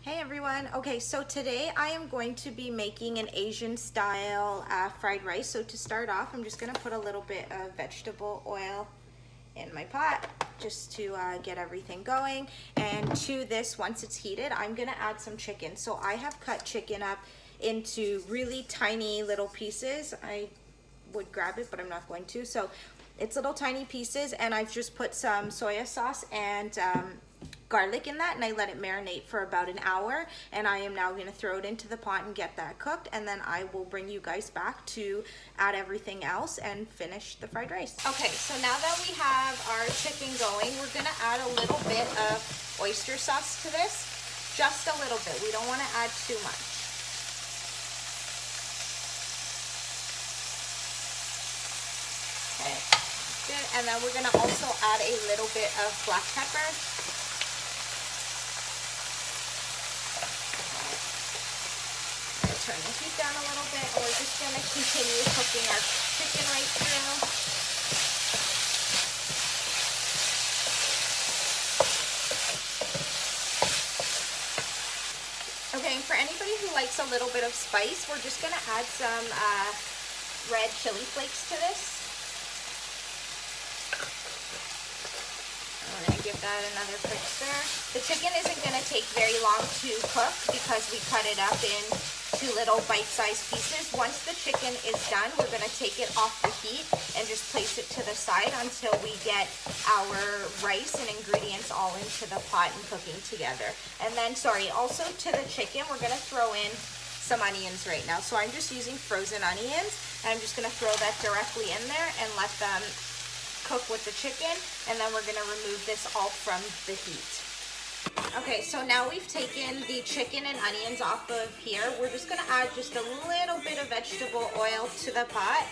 Hey everyone. Okay, so today I am going to be making an Asian style fried rice. So to start off, I'm just going to put a little bit of vegetable oil in my pot just to get everything going. And to this, once it's heated, I'm going to add some chicken. So I have cut chicken up into really tiny little pieces. I would grab it, but I'm not going to. So it's little tiny pieces, and I've just put some soy sauce and garlic in that, and I let it marinate for about an hour, and I am now going to throw it into the pot and get that cooked, and then I will bring you guys back to add everything else and finish the fried rice. Okay, so now that we have our chicken going, we're going to add a little bit of oyster sauce to this, just a little bit. We don't want to add too much. Okay, good. And then we're going to also add a little bit of black pepper. Turn the heat down a little bit, and we're just going to continue cooking our chicken right through. Okay, and for anybody who likes a little bit of spice, we're just going to add some red chili flakes to this. I'm going to give that another quick stir. The chicken isn't going to take very long to cook because we cut it up in two little bite-sized pieces. Once the chicken is done, we're going to take it off the heat and just place it to the side until we get our rice and ingredients all into the pot and cooking together. And then, also to the chicken, we're going to throw in some onions right now. So I'm just using frozen onions, and I'm just going to throw that directly in there and let them cook with the chicken, and then we're going to remove this all from the heat. Okay, so now we've taken the chicken and onions off of here. We're just going to add just a little bit of vegetable oil to the pot.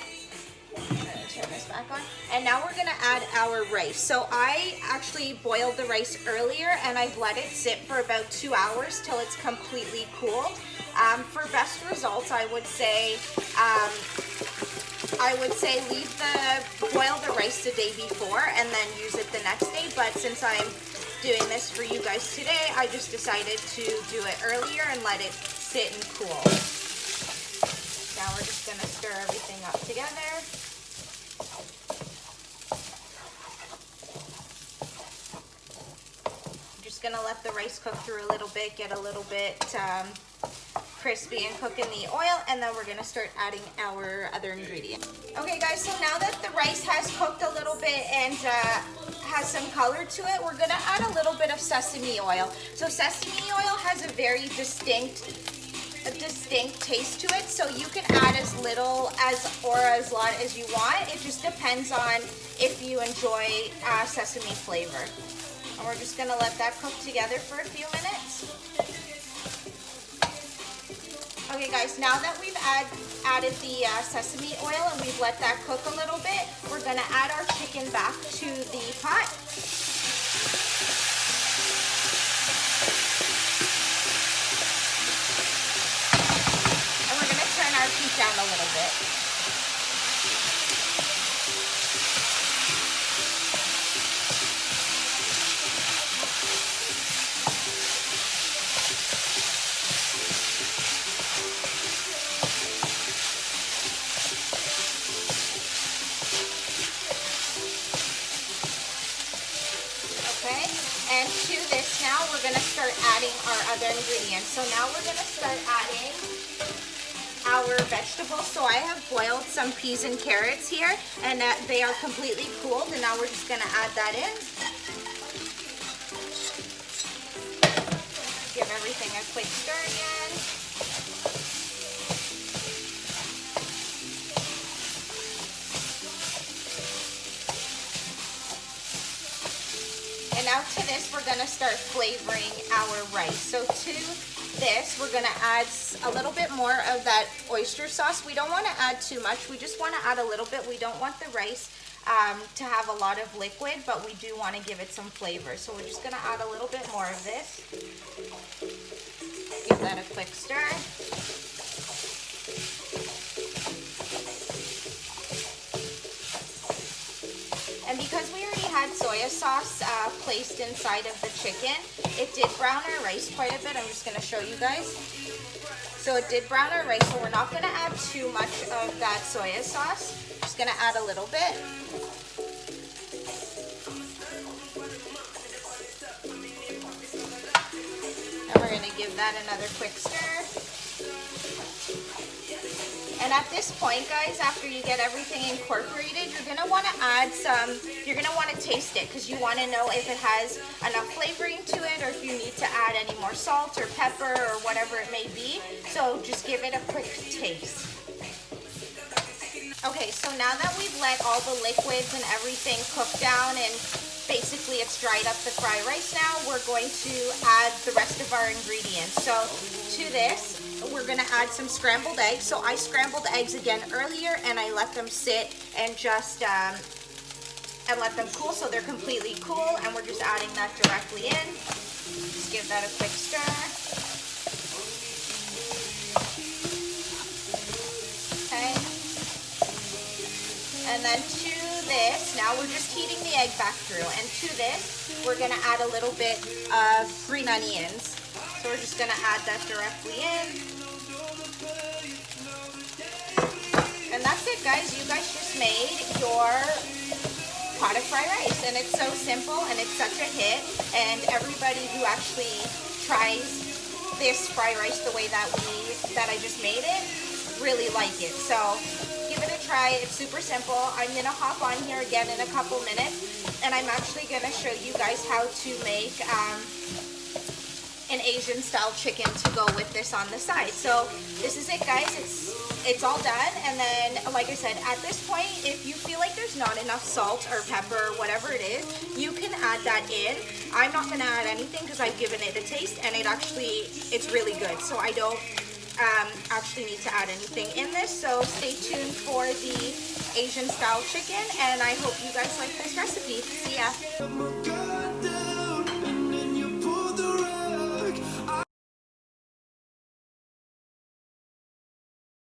I'm going to turn this back on. And now we're going to add our rice. So I actually boiled the rice earlier, and I've let it sit for about 2 hours till it's completely cooled. For best results, I would say boil the rice the day before and then use it the next day. But since I'm doing this for you guys today, I just decided to do it earlier and let it sit and cool. Now we're just going to stir everything up together. I'm just going to let the rice cook through a little bit, get a little bit crispy and cook in the oil, and then we're going to start adding our other ingredients. Okay guys, so now that the rice has cooked a little bit and has some color to it, we're going to add a little bit of sesame oil. So sesame oil has a very distinct taste to it, so you can add as little or as lot as you want. It just depends on if you enjoy sesame flavor. And we're just going to let that cook together for a few minutes. Okay guys, now that we've added the sesame oil and we've let that cook a little bit, we're going to add our chicken back to the pot. And we're going to turn our heat down a little bit. And to this now, we're going to start adding our other ingredients. So now we're going to start adding our vegetables. So I have boiled some peas and carrots here, and they are completely cooled. And now we're just going to add that in. Give everything a quick stir again. And now to this, we're going to start flavoring our rice. So to this, we're going to add a little bit more of that oyster sauce. We don't want to add too much. We just want to add a little bit. We don't want the rice to have a lot of liquid, but we do want to give it some flavor. So we're just going to add a little bit more of this. Give that a quick stir. And because we already had soy sauce placed inside of the chicken, It did brown our rice quite a bit. I'm just going to show you guys. So it did brown our rice, so we're not going to add too much of that soy sauce. Just going to add a little bit. And we're going to give that another quick stir. And at this point, guys, after you get everything incorporated, you're going to want to add some, you're going to want to taste it because you want to know if it has enough flavoring to it or if you need to add any more salt or pepper or whatever it may be. So just give it a quick taste. Okay, so now that we've let all the liquids and everything cook down and basically it's dried up the fried rice now, we're going to add the rest of our ingredients. So to this, we're going to add some scrambled eggs. So I scrambled eggs again earlier and I let them sit and just and let them cool so they're completely cool, and we're just adding that directly in. Just give that a quick stir. Okay. And then to this, now we're just heating the egg back through, and to this we're going to add a little bit of green onions. So we're just going to add that directly in. And that's it, guys. You guys just made your pot of fried rice. And it's so simple and it's such a hit. And everybody who actually tries this fried rice the way that I just made it really like it. So give it a try. It's super simple. I'm going to hop on here again in a couple minutes. And I'm actually going to show you guys how to make an Asian style chicken to go with this on the side. So this is it, guys. It's all done. And then, like I said, at this point, if you feel like there's not enough salt or pepper or whatever it is, you can add that in. I'm not going to add anything because I've given it a taste, and it's really good. So I don't actually need to add anything in this. So stay tuned for the Asian style chicken, and I hope you guys like this recipe. See ya.